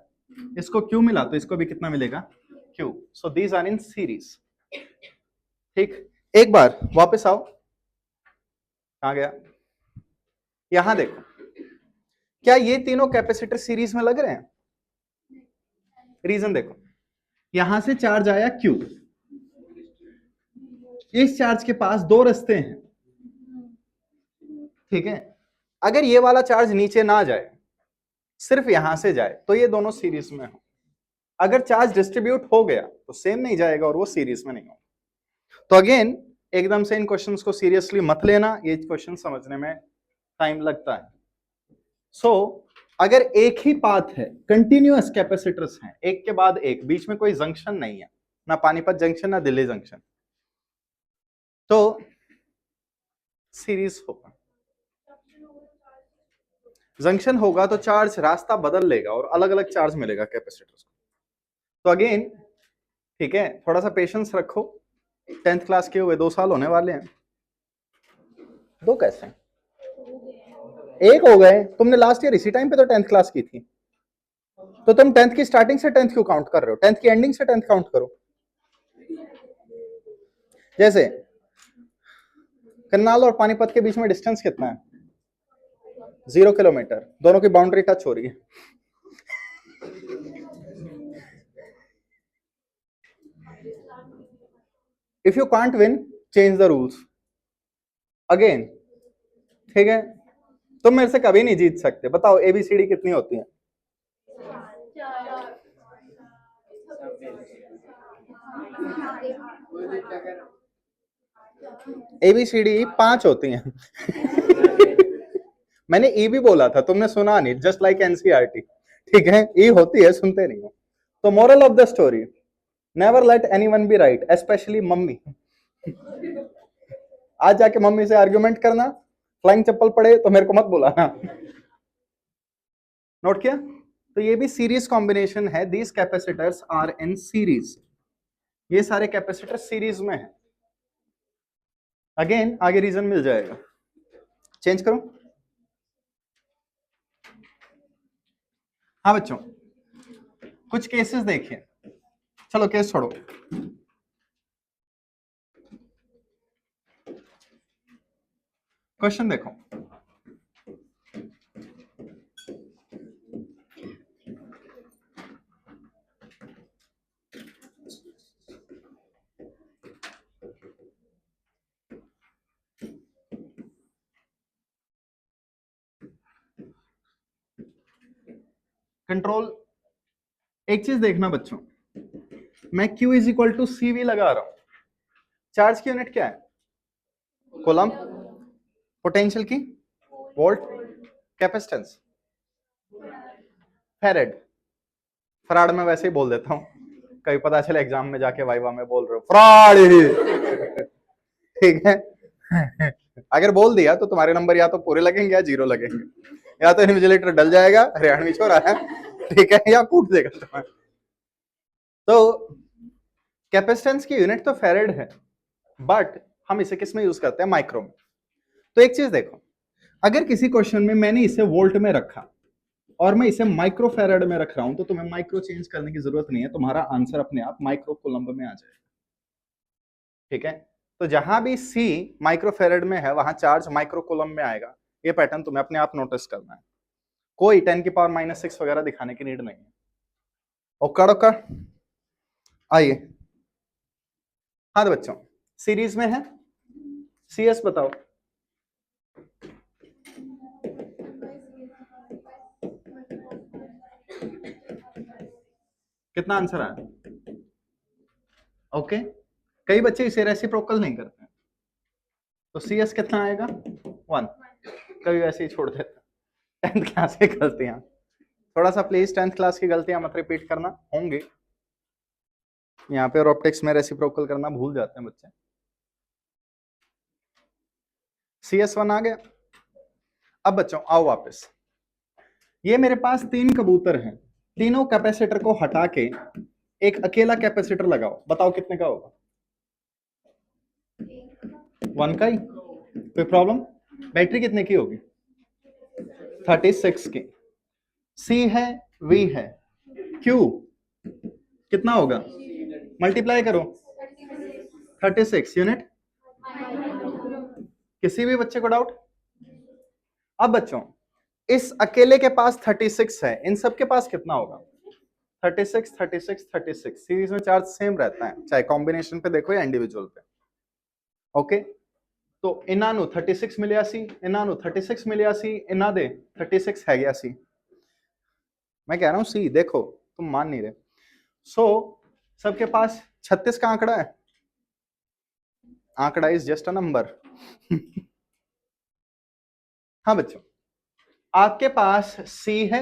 इसको क्यों मिला तो इसको भी कितना मिलेगा? Q. So these are in series. ठीक, एक बार वापस आओ, कहां गया? यहां देखो, क्या ये तीनों कैपेसिटर सीरीज में लग रहे हैं? रीजन देखो, यहां से चार्ज आया क्यू, इस चार्ज के पास दो रास्ते हैं, ठीक है। अगर ये वाला चार्ज नीचे ना जाए, सिर्फ यहां से जाए, तो ये दोनों सीरीज में हो। अगर चार्ज डिस्ट्रीब्यूट हो गया तो सेम नहीं जाएगा और वो सीरीज में नहीं होगा। तो अगेन, एकदम से इन क्वेश्चंस को सीरियसली मत लेना, ये क्वेश्चन समझने में टाइम लगता है। सो अगर एक ही पाथ है, कंटिन्यूअस कैपेसिटर्स हैं, एक के बाद एक, बीच में कोई जंक्शन नहीं है, ना पानीपत जंक्शन ना दिल्ली जंक्शन, तो सीरीज होगा। जंक्शन होगा तो चार्ज रास्ता बदल लेगा और अलग अलग चार्ज मिलेगा कैपेसिटर्स को। तो अगेन, ठीक है, थोड़ा सा पेशेंस रखो, 10th क्लास के हुए 2 साल होने वाले हैं। 2 कैसे? 1 हो गए, तुमने लास्ट ईयर इसी टाइम पे तो 10th क्लास की थी, तो तुम 10th की स्टार्टिंग से 10th क्यों काउंट कर रहे हो? 10th की एंडिंग से 10th काउंट करो। जैसे करनाल और पानीपत के बीच में डिस्टेंस कितना है? 0 किलोमीटर, दोनों की बाउंड्री टच हो रही है। If you can't win, change the rules again, ठीक है। तुम मेरे से कभी नहीं जीत सकते। बताओ एबीसीडी कितनी होती है? एबीसीडी 5 होती हैं। मैंने ई भी बोला था, तुमने सुना नहीं, जस्ट लाइक एनसीईआरटी, ठीक है। ई होती है, सुनते नहीं हो। तो moral of the story, never let anyone be right, specially mummy. आज जाके मम्मी से आर्ग्यूमेंट करना, फ्लाइंग चप्पल पड़े तो मेरे को मत बुलाना। नोट किया? तो ये भी सीरीज कॉम्बिनेशन है, these capacitors are in series. ये सारे कैपेसिटर सीरीज में है। अगेन आगे रीजन मिल जाएगा। चेंज करो। हाँ बच्चों, कुछ केसेस देखिए। चलो केस छोड़ो, क्वेश्चन देखो। कंट्रोल, एक चीज देखना बच्चों, मैं Q is equal to CV लगा रहा हूं। चार्ज की यूनिट क्या है? कूलम। पोटेंशियल की? वोल्ट। कैपेसिटेंस? फेरेड। फराड में वैसे ही बोल देता हूं, कभी पता चले एग्जाम में जाके वाइवा में बोल रहे हो फ्राड। ठीक है। अगर बोल दिया तो तुम्हारे नंबर या तो पूरे लगेंगे या जीरो लगेंगे, या तो इन्विजिलेटर डल जाएगा, हरियाणवी छोरा है, ठीक है, या कूट देगा तुम्हें। तो कैपेसिटेंस की यूनिट तो फेरेड है, बट हम इसे किस में यूज करते हैं? माइक्रो में। तो एक चीज देखो, अगर किसी क्वेश्चन में मैंने इसे वोल्ट में रखा और मैं इसे माइक्रो फेरेड में रख रहा हूं, तो तुम्हें माइक्रो चेंज करने की जरूरत नहीं है, तुम्हारा आंसर अपने आप माइक्रो कूलम्ब में आ जाएगा। ठीक है, तो जहां भी सी माइक्रो फेरेड में है वहां चार्ज माइक्रो कूलम्ब में आएगा। ये पैटर्न तुम्हें अपने आप नोटिस करना है, कोई 10⁻⁻6 वगैरह दिखाने की नीड नहीं है। ओकर ओकर आइए। हाँ तो बच्चों, सीरीज में है सीएस, बताओ कितना आंसर आया? ओके, कई बच्चे इसे रेसिप्रोकल नहीं करते हैं, तो सीएस कितना आएगा? 1। कभी वैसे ही छोड़ देता। 10th क्लास की गलतियां, थोड़ा सा प्लीज 10th क्लास की गलतियां मत रिपीट करना, होंगे यहाँ पे, और ऑप्टिक्स में रेसिप्रोकल करना भूल जाते हैं बच्चे। CS1 आ गया। अब बच्चों आओ वापस, ये मेरे पास 3 कबूतर हैं, तीनों कैपेसिटर को हटा के एक अकेला कैपेसिटर लगाओ, बताओ कितने का होगा? 1 का ही। कोई प्रॉब्लम? बैटरी कितने की होगी? 36 की। C है, V है, Q कितना होगा? मल्टीप्लाई करो, 36 यूनिट। किसी भी बच्चे को डाउट? अब बच्चों, इस अकेले के पास 36 है, इन सब के पास कितना होगा? 36 36 36। सीरीज में चार्ज सेम रहता है, चाहे कॉम्बिनेशन पे देखो या इंडिविजुअल पे। ओके, तो इनानु 36 मिलिया सी, इनानु 36 मिलिया सी, इना दे 36 है गया सी। मैं कह रहा हूं सी, देखो तुम मान नहीं रहे। सो सबके पास 36 का आंकड़ा है, आंकड़ा इज जस्ट अ नंबर। हाँ बच्चों, आपके पास C है,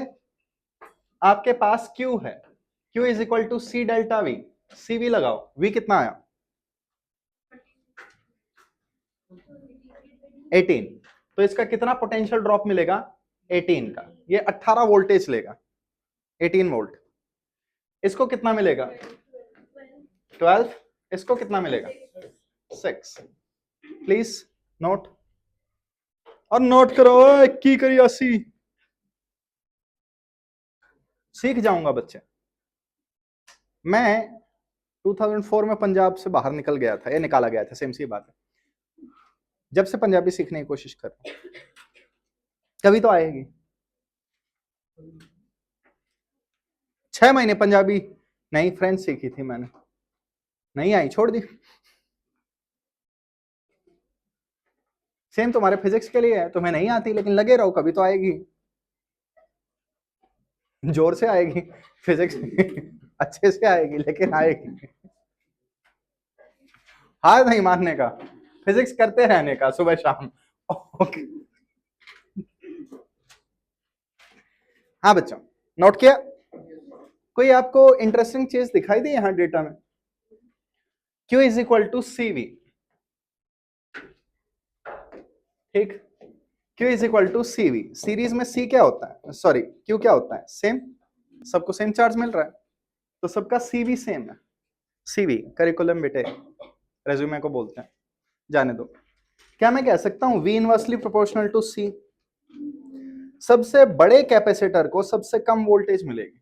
आपके पास Q है, Q is equal to C delta V। CV लगाओ, V कितना आया? 18। तो इसका कितना पोटेंशियल ड्रॉप मिलेगा? 18 का। ये 18 वोल्टेज लेगा, 18 वोल्ट। इसको कितना मिलेगा? 12। इसको कितना मिलेगा? 6। प्लीज नोट, और नोट करो, 21 करी 80। सीख जाऊंगा बच्चे। मैं 2004 में पंजाब से बाहर निकल गया था, या निकाला गया था, सेम सी बात है। जब से पंजाबी सीखने की कोशिश कर रहा हूं, कभी तो आएगी। 6 महीने पंजाबी नहीं, फ्रेंच सीखी थी मैंने, नहीं आई, छोड़ दी। सेम तुम्हारे फिजिक्स के लिए है, तुम्हें नहीं आती लेकिन लगे रहो, कभी तो आएगी, जोर से आएगी फिजिक्स। अच्छे से आएगी, लेकिन आएगी। हार नहीं मानने का, फिजिक्स करते रहने का सुबह शाम। ओके, हाँ बच्चों, नोट किया? कोई आपको इंटरेस्टिंग चीज दिखाई दी यहां डेटा में? Q is equal to CV। ठीक, Q is equal to CV। Series में C क्या होता है, सॉरी Q क्या होता है? सेम, सबको सेम चार्ज मिल रहा है, तो सबका CV सेम है। CV करिकुलम बेटे, रेज्यूमे को बोलते हैं, जाने दो। क्या मैं कह सकता हूं V inversely proportional to C? सबसे बड़े कैपेसिटर को सबसे कम वोल्टेज मिलेगी,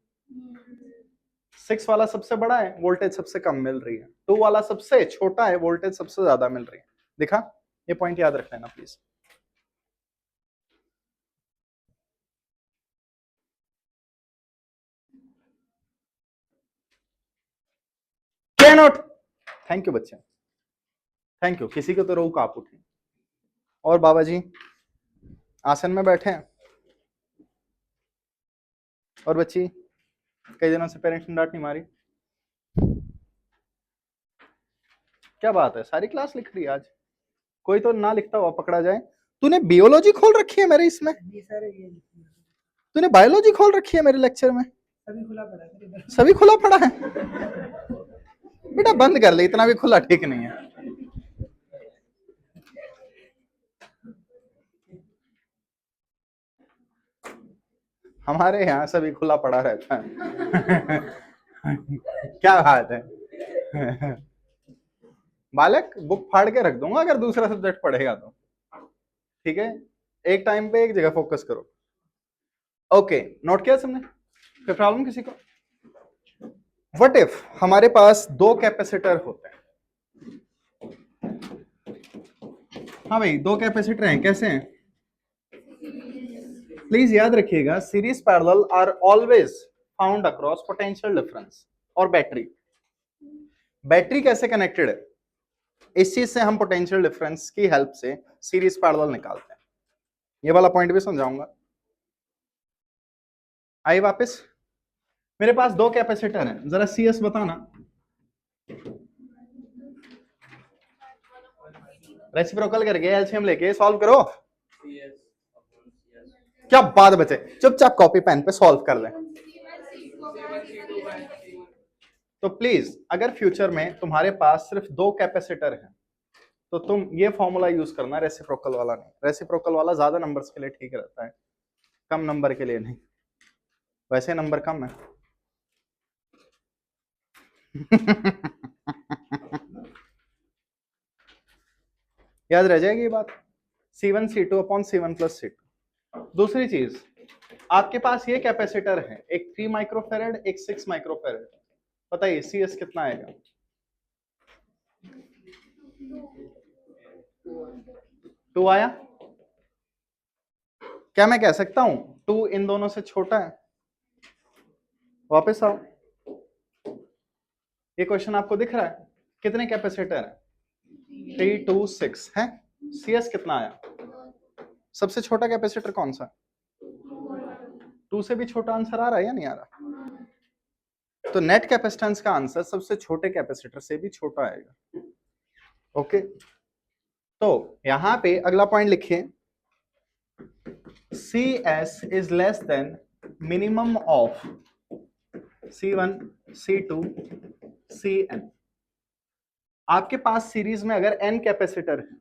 6 वाला सबसे बड़ा है, वोल्टेज सबसे कम मिल रही है, 2 वाला सबसे छोटा है, वोल्टेज सबसे ज्यादा मिल रही है। दिखा? ये पॉइंट याद रख लेना प्लीज। क्या नोट? थैंक यू बच्चे, थैंक यू। किसी को तो रोक आप उठे। और बाबा जी आसन में बैठे हैं, और बच्ची कई दिनों से पेरेंट्स ने डांट नहीं मारी, क्या बात है, सारी क्लास लिख रही है आज, कोई तो ना लिखता हुआ पकड़ा जाए। तूने बियोलॉजी खोल रखी है मेरे इसमें, तूने बायोलॉजी खोल रखी है मेरे लेक्चर में, सभी खुला पड़ा है। बेटा बंद कर ले, इतना भी खुला ठीक नहीं है। हमारे यहाँ सभी खुला पड़ा रहता है। क्या बात है। बालक बुक फाड़ के रख दूंगा अगर दूसरा सब्जेक्ट पढ़ेगा तो, ठीक है, एक टाइम पे एक जगह फोकस करो। ओके, नोट किया सबने? कोई प्रॉब्लम किसी को? व्हाट इफ हमारे पास दो कैपेसिटर होते हैं? हाँ भाई, दो कैपेसिटर हैं, कैसे हैं? प्लीज याद रखिएगा, series parallel are always found across potential difference. और बैटरी, बैटरी कैसे कनेक्टेड है? इस चीज से हम पोटेंशियल डिफरेंस की हेल्प से सीरीज पैरेलल निकालते हैं। ये वाला पॉइंट भी समझाऊंगा। आइए वापस, मेरे पास दो कैपेसिटर हैं, जरा सीएस बताना। रेसिप्रोकल करके एलसीएम लेके सॉल्व करो। क्या बात बचे, चुपचाप कॉपी पेन पे सॉल्व कर लें। तो प्लीज, अगर फ्यूचर में तुम्हारे पास सिर्फ दो कैपेसिटर हैं तो तुम ये फॉर्मूला यूज करना, रेसिप्रोकल वाला नहीं। रेसिप्रोकल वाला ज्यादा नंबर्स के लिए ठीक रहता है, कम नंबर के लिए नहीं। वैसे नंबर कम है। याद रह जाएगी ये बात, C1 C2 upon C1 plus C2। दूसरी चीज, आपके पास ये कैपेसिटर है, एक 3 माइक्रोफेरेड, एक 6 माइक्रोफेरेड। बताइए CS कितना आएगा? 2 आया? क्या मैं कह सकता हूं 2 इन दोनों से छोटा है? वापस आओ, ये क्वेश्चन आपको दिख रहा है? कितने कैपेसिटर है? 3 2 6 है। CS कितना आया? सबसे छोटा कैपेसिटर कौन सा? 2 से भी छोटा आंसर आ रहा है या नहीं आ रहा? तो नेट कैपेसिटेंस का आंसर सबसे छोटे कैपेसिटर से भी छोटा आएगा। ओके, तो यहां पे अगला पॉइंट लिखिए, CS is less than minimum of C1 C2 Cn। आपके पास सीरीज में अगर n कैपेसिटर है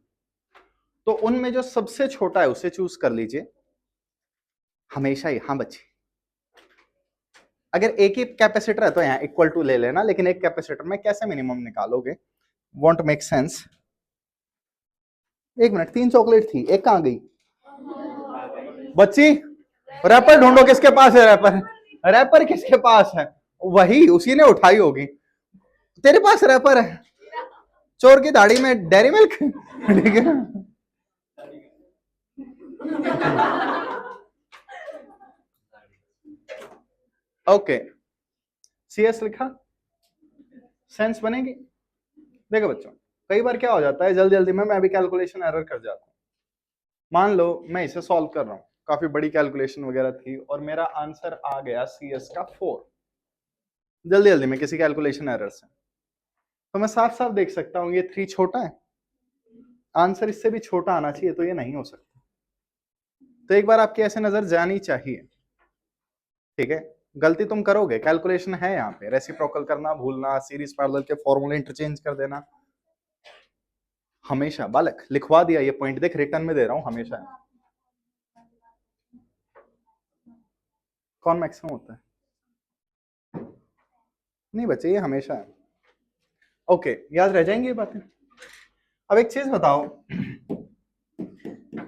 तो उनमें जो सबसे छोटा है उसे चूज कर लीजिए हमेशा ही। हाँ बच्चे, अगर एक ही कैपेसिटर है तो यहाँ इक्वल टू ले लेना, लेकिन एक कैपेसिटर में कैसे मिनिमम निकालोगे? Want make sense. एक मिनट, 3 चॉकलेट थी, एक कहां गई? बच्ची, रैपर ढूंढो, किसके पास है रैपर? रैपर किसके पास है? वही, उसी ने उठाई होगी। तेरे पास रैपर है? चोर की दाढ़ी में डेयरी मिल्क। ठीक है, ओके, CS लिखा, सेंस बनेगी। देखो बच्चों, कई बार क्या हो जाता है, जल्दी जल्दी में मैं भी कैलकुलेशन एरर कर जाता हूं। मान लो मैं इसे सॉल्व कर रहा हूं, काफी बड़ी कैलकुलेशन वगैरह थी और मेरा आंसर आ गया CS का 4, जल्दी जल्दी में किसी कैलकुलेशन एरर से। तो मैं साफ साफ देख सकता हूं ये 3 छोटा है, आंसर इससे भी छोटा आना चाहिए, तो ये नहीं हो सकता। तो एक बार आपकी ऐसे नजर जानी चाहिए, ठीक है? गलती तुम करोगे, कैलकुलेशन है यहाँ पे, रेसिप्रोकल करना भूलना, सीरीज पैरेलल के फॉर्मूले इंटरचेंज कर देना। हमेशा बालक लिखवा दिया ये पॉइंट, देख रिटर्न में दे रहा हूं, हमेशा है। कौन मैक्सिमम होता है? नहीं बच्चे, ये हमेशा है। ओके, याद रह जाएंगी ये बातें। अब एक चीज बताओ,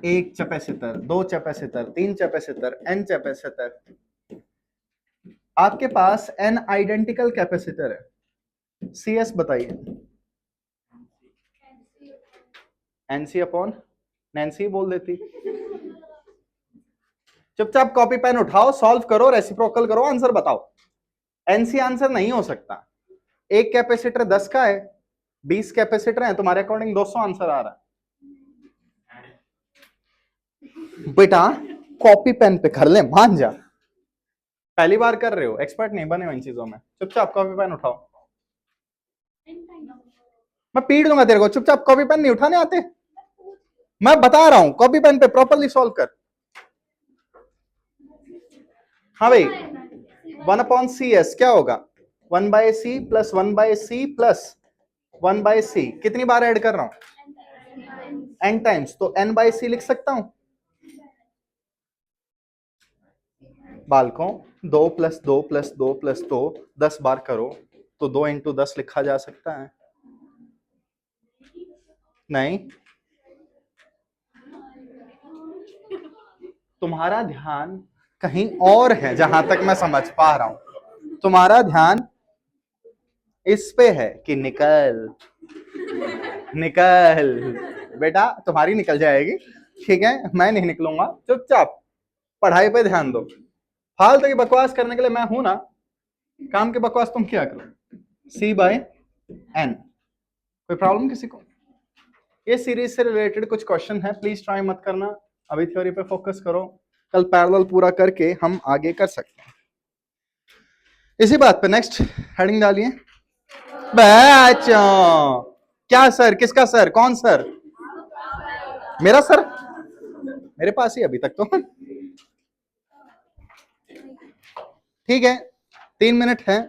एक कैपेसिटर, दो कैपेसिटर, 3 कैपेसिटर, n कैपेसिटर, आपके पास n आइडेंटिकल कैपेसिटर है, CS बताइए। NC अपॉन नैन्सी बोल देती। चुपचाप कॉपी पेन उठाओ, सॉल्व करो, रेसिप्रोकल करो, आंसर बताओ। NC आंसर नहीं हो सकता। एक कैपेसिटर 10 का है, 20 कैपेसिटर है, तुम्हारे अकॉर्डिंग 200 आंसर आ रहा है। बेटा कॉपी पेन पे कर ले, मान जा, पहली बार कर रहे हो, एक्सपर्ट नहीं बने हो इन चीजों में। चुपचाप कॉपी पेन उठाओ, मैं पीट दूंगा तेरे को। चुपचाप कॉपी पेन नहीं उठाने आते, मैं बता रहा हूं, कॉपी पेन पे प्रॉपरली सॉल्व कर। हाँ भाई, 1/CS क्या होगा? 1/C plus 1/C plus 1/C। कितनी बार ऐड कर रहा हूं? n टाइम्स, तो n/C लिख सकता हूं। बालकों, 2 + 2 + 2 + 2 10 बार करो तो 2 × 10 लिखा जा सकता है? नहीं, तुम्हारा ध्यान कहीं और है जहां तक मैं समझ पा रहा हूं। तुम्हारा ध्यान इस पे है कि निकल निकल बेटा, तुम्हारी निकल जाएगी, ठीक है, मैं नहीं निकलूंगा, चुपचाप पढ़ाई पे ध्यान दो। फालतू की बकवास करने के लिए मैं हूं ना, काम की बकवास तुम क्या करो। C/N, कोई प्रॉब्लम किसी को? ये सीरीज से रिलेटेड कुछ क्वेश्चन है, प्लीज ट्राई मत करना, अभी थ्योरी पे फोकस करो, कल पैरेलल पूरा करके हम आगे कर सकते हैं। इसी बात पे नेक्स्ट हेडिंग डालिए। बच्चों, क्या सर? किसका सर? कौन सर? मेरा सर? मेरे पास ही अभी तक तो। ठीक है, 3 मिनट है,